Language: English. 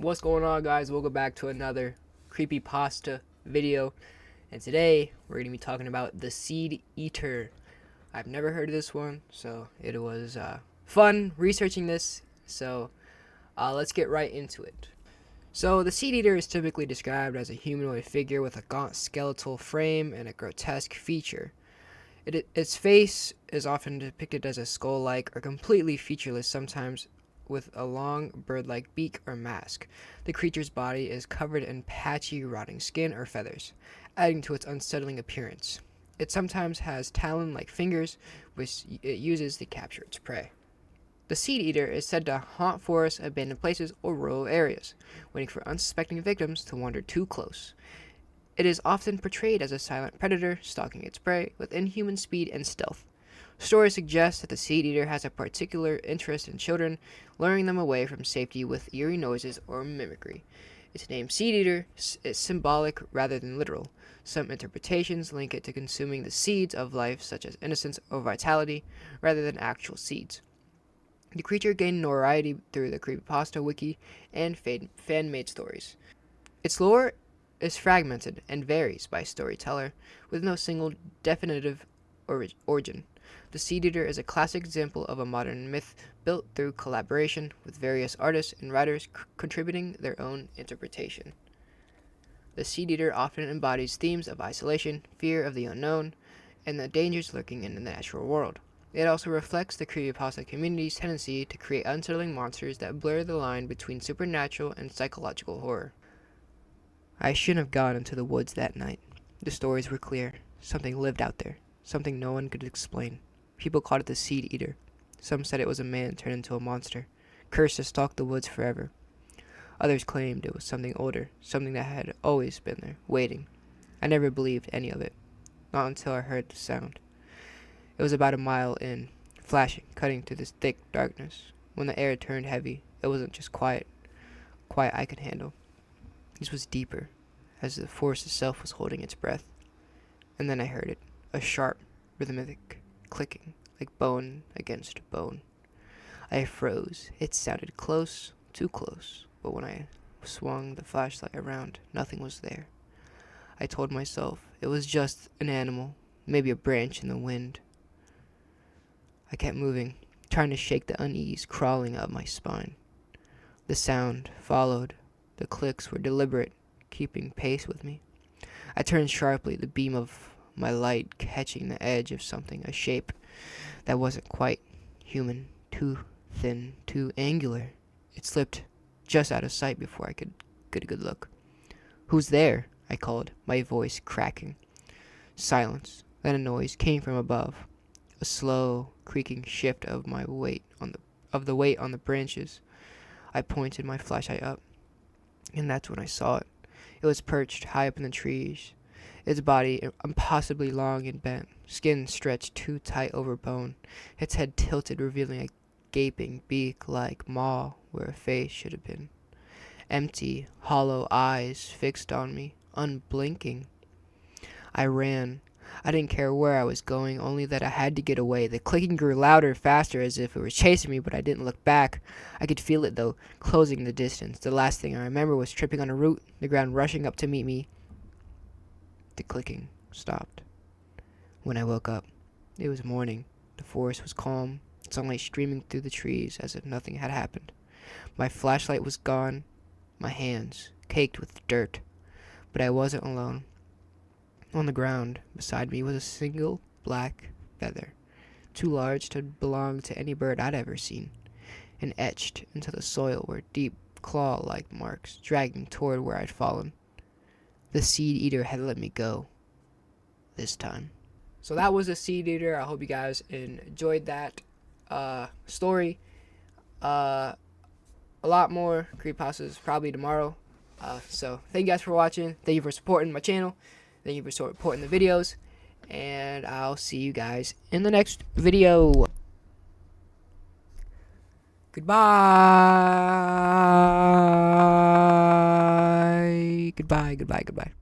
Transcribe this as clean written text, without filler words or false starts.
What's going on, guys? Welcome back to another creepypasta video, and today we're going to be talking about the Seedeater. I've never heard of this one, so it was fun researching this, so let's get right into it. So the Seedeater is typically described as a humanoid figure with a gaunt skeletal frame and a grotesque feature. Its face is often depicted as a skull-like or completely featureless, sometimes with a long bird-like beak or mask. The creature's body is covered in patchy, rotting skin or feathers, adding to its unsettling appearance. It sometimes has talon-like fingers, which it uses to capture its prey. The Seedeater is said to haunt forests, abandoned places, or rural areas, waiting for unsuspecting victims to wander too close. It is often portrayed as a silent predator, stalking its prey with inhuman speed and stealth. Stories suggest that the Seedeater has a particular interest in children, luring them away from safety with eerie noises or mimicry. Its name Seedeater is symbolic rather than literal. Some interpretations link it to consuming the seeds of life, such as innocence or vitality, rather than actual seeds. The creature gained notoriety through the creepypasta wiki and fan-made stories. Its lore is fragmented and varies by storyteller, with no single definitive origin. The Seedeater is a classic example of a modern myth built through collaboration, with various artists and writers contributing their own interpretation. The Seedeater often embodies themes of isolation, fear of the unknown, and the dangers lurking in the natural world. It also reflects the creepypasta community's tendency to create unsettling monsters that blur the line between supernatural and psychological horror. I shouldn't have gone into the woods that night. The stories were clear. Something lived out there. Something no one could explain. People called it the Seedeater. Some said it was a man turned into a monster, cursed to stalk the woods forever. Others claimed it was something older, something that had always been there, waiting. I never believed any of it, not until I heard the sound. It was about a mile in, flashing, cutting through this thick darkness. When the air turned heavy, it wasn't just quiet I could handle. This was deeper, as the forest itself was holding its breath. And then I heard it, a sharp, rhythmic clicking, like bone against bone. I froze. It sounded close, too close, but when I swung the flashlight around, nothing was there. I told myself it was just an animal, maybe a branch in the wind. I kept moving, trying to shake the unease crawling up my spine. The sound followed. The clicks were deliberate, keeping pace with me. I turned sharply, the beam of my light catching the edge of something, a shape that wasn't quite human, too thin, too angular. It slipped just out of sight before I could get a good look. "Who's there?" I called, my voice cracking. Silence. Then a noise came from above, a slow, creaking shift of the weight on the branches. I pointed my flashlight up, and that's when I saw it. It was perched high up in the trees, its body impossibly long and bent, skin stretched too tight over bone, its head tilted, revealing a gaping beak-like maw where a face should have been. Empty, hollow eyes fixed on me, unblinking. I ran. I didn't care where I was going, only that I had to get away. The clicking grew louder, faster, as if it was chasing me, but I didn't look back. I could feel it, though, closing the distance. The last thing I remember was tripping on a root, the ground rushing up to meet me. The clicking stopped. When I woke up, it was morning. The forest was calm, sunlight streaming through the trees as if nothing had happened. My flashlight was gone, my hands caked with dirt, but I wasn't alone. On the ground beside me was a single black feather, too large to belong to any bird I'd ever seen, and etched into the soil were deep claw-like marks dragging toward where I'd fallen. The Seedeater had let me go this time. So that was a Seedeater. I hope you guys enjoyed that story. A lot more creepypastas probably tomorrow. So thank you guys for watching. Thank you for supporting my channel. Thank you for supporting the videos. And I'll see you guys in the next video. Goodbye. Goodbye.